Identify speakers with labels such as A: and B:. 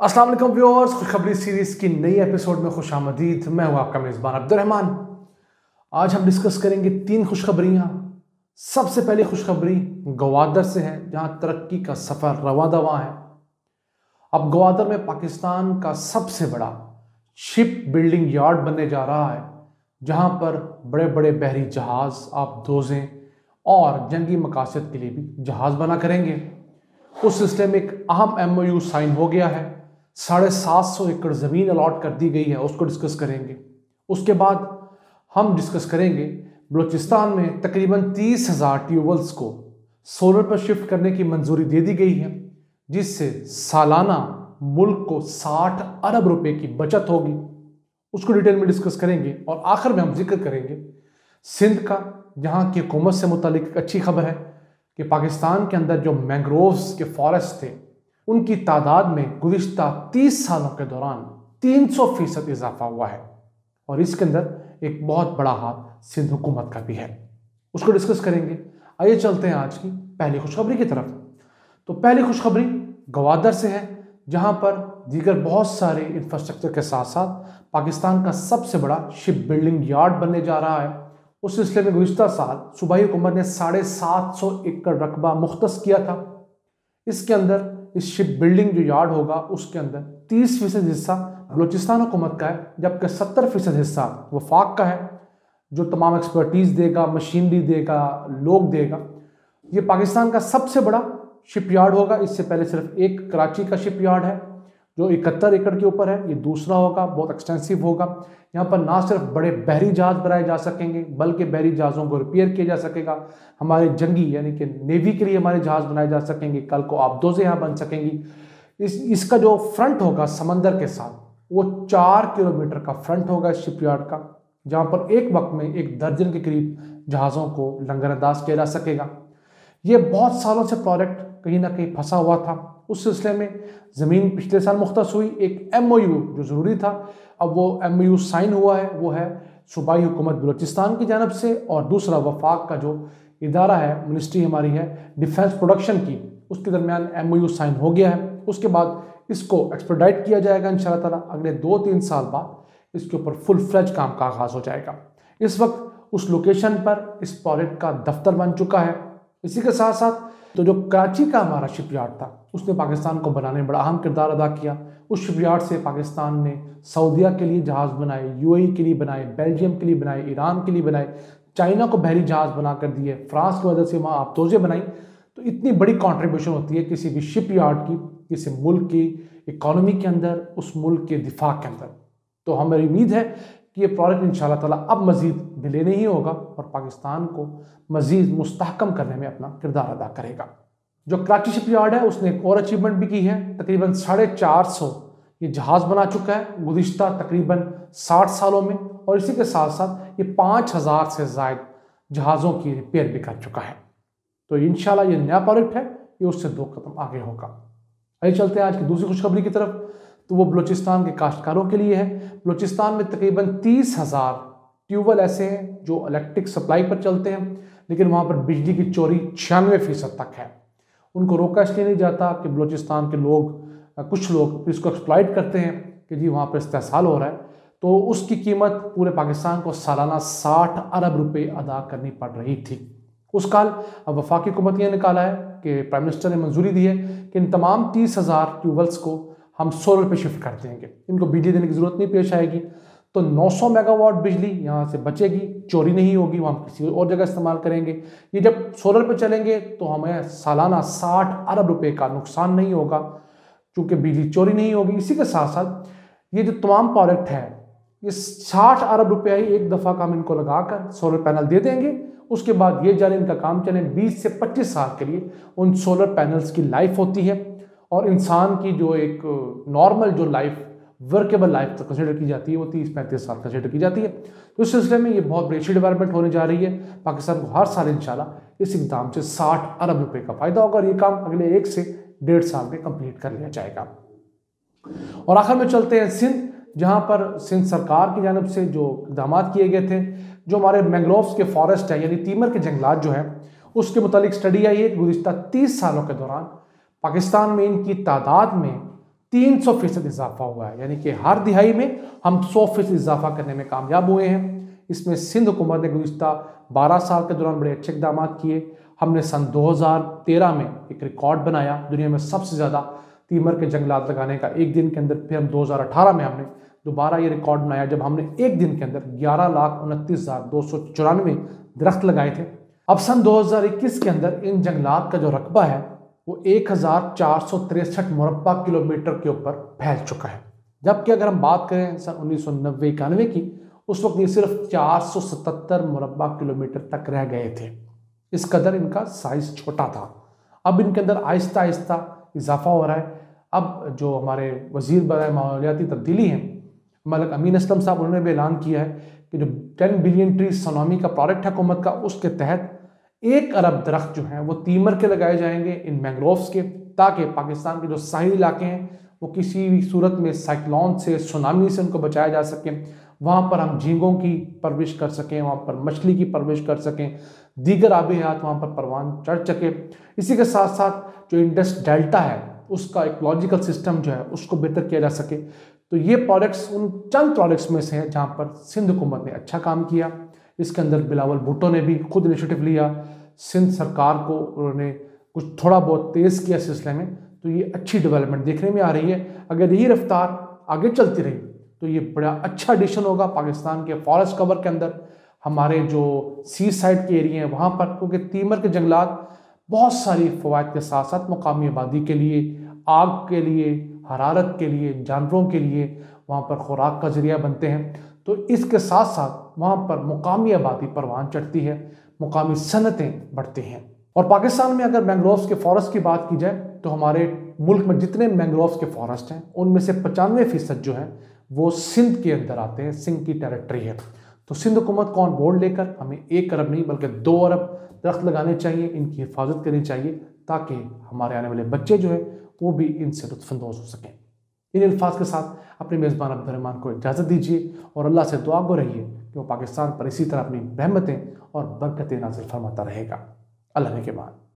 A: अस्सलाम वालेकुम व्यूअर्स, खुशखबरी सीरीज की नई एपिसोड में खुशामदीद। मैं हूं आपका मेज़बान अब्दुर्रहमान। आज हम डिस्कस करेंगे 3 खुशखबरियां। सबसे पहली खुशखबरी गवादर से है, जहां तरक्की का सफ़र रवां दवां है। अब गवादर में पाकिस्तान का सबसे बड़ा शिप बिल्डिंग यार्ड बनने जा रहा है, जहां पर बड़े बड़े बहरी जहाज़, आबदोज़ें और जंगी मकासद के लिए भी जहाज़ बना करेंगे। उस सिलसिले में एक अहम MOU साइन हो गया है। 750 एकड़ ज़मीन अलॉट कर दी गई है, उसको डिस्कस करेंगे। उसके बाद हम डिस्कस करेंगे बलूचिस्तान में तकरीबन 30,000 ट्यूबवेल्स को सोलर पर शिफ्ट करने की मंजूरी दे दी गई है, जिससे सालाना मुल्क को 60 अरब रुपए की बचत होगी। उसको डिटेल में डिस्कस करेंगे। और आखिर में हम जिक्र करेंगे सिंध का, जहाँ की हुकूमत से मुतालिक एक अच्छी खबर है कि पाकिस्तान के अंदर जो मैंग्रोव्स के फॉरेस्ट थे, उनकी तादाद में गुज़िश्ता 30 सालों के दौरान 300% इजाफा हुआ है। और इसके अंदर एक बहुत बड़ा हाथ सिंध हुकूमत का भी है, उसको डिस्कस करेंगे। आइए चलते हैं आज की पहली खुशखबरी की तरफ। तो पहली खुशखबरी गवादर से है, जहां पर दीगर बहुत सारे इंफ्रास्ट्रक्चर के साथ साथ पाकिस्तान का सबसे बड़ा शिप बिल्डिंग यार्ड बनने जा रहा है। उस सिलसिले में गुज़िश्ता साल सूबाई हुकूमत ने 750 एकड़ रकबा मुख्तस किया था। इसके अंदर इस शिप बिल्डिंग जो यार्ड होगा, उसके अंदर 30% हिस्सा बलूचिस्तान हुकूमत का है, जबकि 70% हिस्सा वफाक का है, जो तमाम एक्सपर्टीज़ देगा, मशीनरी देगा, लोग देगा। ये पाकिस्तान का सबसे बड़ा शिप यार्ड होगा। इससे पहले सिर्फ एक कराची का शिप यार्ड है जो 71 एकड़ के ऊपर है। ये दूसरा होगा, बहुत एक्सटेंसिव होगा। यहाँ पर ना सिर्फ बड़े बहरी जहाज बनाए जा सकेंगे, बल्कि बहरी जहाज़ों को रिपेयर किया जा सकेगा। हमारे जंगी यानी कि नेवी के लिए हमारे जहाज़ बनाए जा सकेंगे। कल को आबदोज़ें यहाँ बन सकेंगी। इसका जो फ्रंट होगा समंदर के साथ, वो 4 किलोमीटर का फ्रंट होगा इस शिपयार्ड का, जहाँ पर एक वक्त में 1 दर्जन के करीब जहाज़ों को लंगरअंदाज किया जा सकेगा। ये बहुत सालों से प्रोजेक्ट कहीं ना कहीं फंसा हुआ था। उस सिलसिले में ज़मीन पिछले साल मुख्तस हुई। एक MOU जो ज़रूरी था, अब वो MOU साइन हुआ है। वो है सूबाई हुकूमत बलूचिस्तान की जानब से, और दूसरा वफाक का जो इदारा है, मिनिस्ट्री हमारी है डिफेंस प्रोडक्शन की, उसके दरमियान MOU साइन हो गया है। उसके बाद इसको एक्सपेडाइट किया जाएगा इंशाअल्लाह ताला। अगले 2-3 साल बाद इसके ऊपर फुल फ्लेज काम का आगाज़ हो जाएगा। इस वक्त उस लोकेशन पर इस प्रोजेक्ट का दफ्तर बन चुका है। इसी के साथ साथ तो जो कराची का हमारा शिपयार्ड था, उसने पाकिस्तान को बनाने में बड़ा अहम किरदार अदा किया। उस शिपयार्ड से पाकिस्तान ने सऊदीया के लिए जहाज़ बनाए, UAE के लिए बनाए, बेल्जियम के लिए बनाए, ईरान के लिए बनाए, चाइना को बहरी जहाज़ बना कर दिए, फ्रांस की वजह से वहाँ आबदोज़ें बनाई। तो इतनी बड़ी कॉन्ट्रीब्यूशन होती है किसी भी शिपयार्ड की, किसी मुल्क की इकॉनमी के अंदर, उस मुल्क के दिफा के अंदर। तो हमारी उम्मीद है कि ये प्रोजेक्ट इंशाअल्लाह ताला अब मज़ीद डिले नहीं होगा और पाकिस्तान को मज़ीद मुस्तहकम करने में अपना किरदार अदा करेगा। जो कराची शिपयार्ड है, उसने एक और अचीवमेंट भी की है। तकरीबन 450 ये जहाज़ बना चुका है गुज़िश्ता तकरीबन 60 सालों में, और इसी के साथ साथ ये 5000 से ज़ायद जहाज़ों की रिपेयर भी कर चुका है। तो इंशाल्लाह ये नया प्रोजेक्ट है, ये उससे 2 कदम आगे होगा। आइए चलते हैं आज की दूसरी खुशखबरी की तरफ। तो वो बलूचिस्तान के काश्तकारों के लिए है। बलूचिस्तान में तकरीबन 30,000 ट्यूबवेल ऐसे हैं जो इलेक्ट्रिक सप्लाई पर चलते हैं, लेकिन वहाँ पर बिजली की चोरी 96% तक है। उनको रोका इसलिए नहीं जाता कि बलूचिस्तान के लोग, कुछ लोग इसको एक्सप्लॉइट करते हैं कि जी वहाँ पर इस्तेहसाल हो रहा है। तो उसकी कीमत पूरे पाकिस्तान को सालाना 60 अरब रुपए अदा करनी पड़ रही थी। उस काल अब वफाकी हुकूमत ने निकाला है कि प्राइम मिनिस्टर ने मंजूरी दी है कि इन तमाम 30,000 ट्यूबवेल्स को हम सोलर पे शिफ्ट कर देंगे। इनको बिजली देने की ज़रूरत नहीं पेश आएगी। तो 900 मेगावाट बिजली यहाँ से बचेगी, चोरी नहीं होगी, वो हम किसी और जगह इस्तेमाल करेंगे। ये जब सोलर पे चलेंगे तो हमें सालाना 60 अरब रुपए का नुकसान नहीं होगा, क्योंकि बिजली चोरी नहीं होगी। इसी के साथ साथ ये जो तमाम प्रोजेक्ट है, ये 60 अरब रुपया ही एक दफ़ा का हम इनको लगाकर सोलर पैनल दे देंगे। उसके बाद ये जाने इनका काम चले 20 से 25 साल के लिए उन सोलर पैनल्स की लाइफ होती है। और इंसान की जो एक नॉर्मल जो लाइफ, वर्केबल लाइफ तो कंसिडर की जाती है, वो 30-35 साल कंसिडर की जाती है। तो इस सिलसिले में ये बहुत बड़ी अच्छी डेवलपमेंट होने जा रही है। पाकिस्तान को हर साल इंशाल्लाह इस इकदाम से 60 अरब रुपए का फ़ायदा होगा, और ये काम अगले 1 से 1.5 साल में कंप्लीट कर लिया जाएगा। और आखिर में चलते हैं सिंध, जहाँ पर सिंध सरकार की जानब से जो इकदाम किए गए थे, जो हमारे मैंग्रोव्स के फॉरेस्ट है यानी तीमर के जंगलात जो हैं, उसके मुतालिक स्टडी आई है। गुज़िश्ता 30 सालों के दौरान पाकिस्तान में इनकी तादाद में 300% इजाफा हुआ है, यानी कि हर दिहाई में हम 100% इजाफा करने में कामयाब हुए हैं। इसमें सिंध हुकूमत ने गुज़िश्ता 12 साल के दौरान बड़े अच्छे इक़दाम किए। हमने सन 2013 में एक रिकॉर्ड बनाया, दुनिया में सबसे ज़्यादा तीमर के जंगलात लगाने का एक दिन के अंदर। फिर हम 2018 में हमने दोबारा ये रिकॉर्ड बनाया, जब हमने एक दिन के अंदर 11,29,294 दरख्त लगाए थे। अब सन 2021 के अंदर इन जंगलात का जो रकबा है वो 1463 मुरब्बा किलोमीटर के ऊपर फैल चुका है, जबकि अगर हम बात करें सन 1990-91 की, उस वक्त ये सिर्फ 477 मुरब्बा किलोमीटर तक रह गए थे। इस कदर इनका साइज छोटा था। अब इनके अंदर आहिस्ता आहिस्ता इजाफा हो रहा है। अब जो हमारे वजीर बराए माहौलियाती तब्दीली हैं मलिक अमीन असलम साहब, उन्होंने भी ऐलान किया है कि जो 10 बिलियन ट्री सोनामी का प्रोजेक्ट है हुकूमत का, उसके तहत 1 अरब दरख्त जो हैं वो तीमर के लगाए जाएंगे इन मैंग्रोव्स के, ताकि पाकिस्तान के जो साहिल इलाके हैं वो किसी भी सूरत में साइक्लोन से, सुनामी से उनको बचाया जा सके। वहाँ पर हम झींगों की परवरिश कर सकें, वहाँ पर मछली की परवरिश कर सकें, दीगर आबी हयात वहाँ पर परवान चढ़ सके। इसी के साथ साथ जो इंडस डेल्टा है उसका इकोलॉजिकल सिस्टम जो है उसको बेहतर किया जा सके। तो ये प्रोजेक्ट्स उन चंद प्रोजेक्ट्स में से हैं जहाँ पर सिंध हुकूमत ने अच्छा काम किया। इसके अंदर बिलावल भुट्टो ने भी खुद इनिशिएटिव लिया, सिंध सरकार को उन्होंने कुछ थोड़ा बहुत तेज़ किया सिलसिले में। तो ये अच्छी डेवलपमेंट देखने में आ रही है। अगर यही रफ्तार आगे चलती रही तो ये बड़ा अच्छा एडिशन होगा पाकिस्तान के फॉरेस्ट कवर के अंदर। हमारे जो सी साइड के एरिया हैं वहाँ पर, क्योंकि तीमर के जंगलात बहुत सारी फ़वाइद के साथ साथ मुकामी आबादी के लिए, आग के लिए, हरारत के लिए, जानवरों के लिए वहाँ पर खुराक का जरिया बनते हैं। तो इसके साथ साथ वहाँ पर मुकामी आबादी परवान चढ़ती है, मुकामी सनतें बढ़ती हैं। और पाकिस्तान में अगर मैंग्रोव्स के फॉरेस्ट की बात की जाए तो हमारे मुल्क में जितने मैंग्रोव्स के फॉरेस्ट हैं उनमें से 95% जो हैं वो सिंध के अंदर आते हैं, सिंध की टेरिटरी है। तो सिंध हुकूमत को ऑन बोर्ड लेकर हमें 1 अरब नहीं बल्कि 2 अरब दरख्त लगाने चाहिए, इनकी हिफाजत करनी चाहिए, ताकि हमारे आने वाले बच्चे जो हैं वो भी इनसे लुत्फ़अंदोज़ हो सकें। इन अल्फाज के साथ अपने मेज़बान अब्दुर्रहमान को इजाज़त दीजिए और अल्लाह से दुआ गो रहिए कि वो पाकिस्तान पर इसी तरह अपनी रहमतें और बरकतें नाज़िल फरमाता रहेगा। अल्लाह ने के बाद।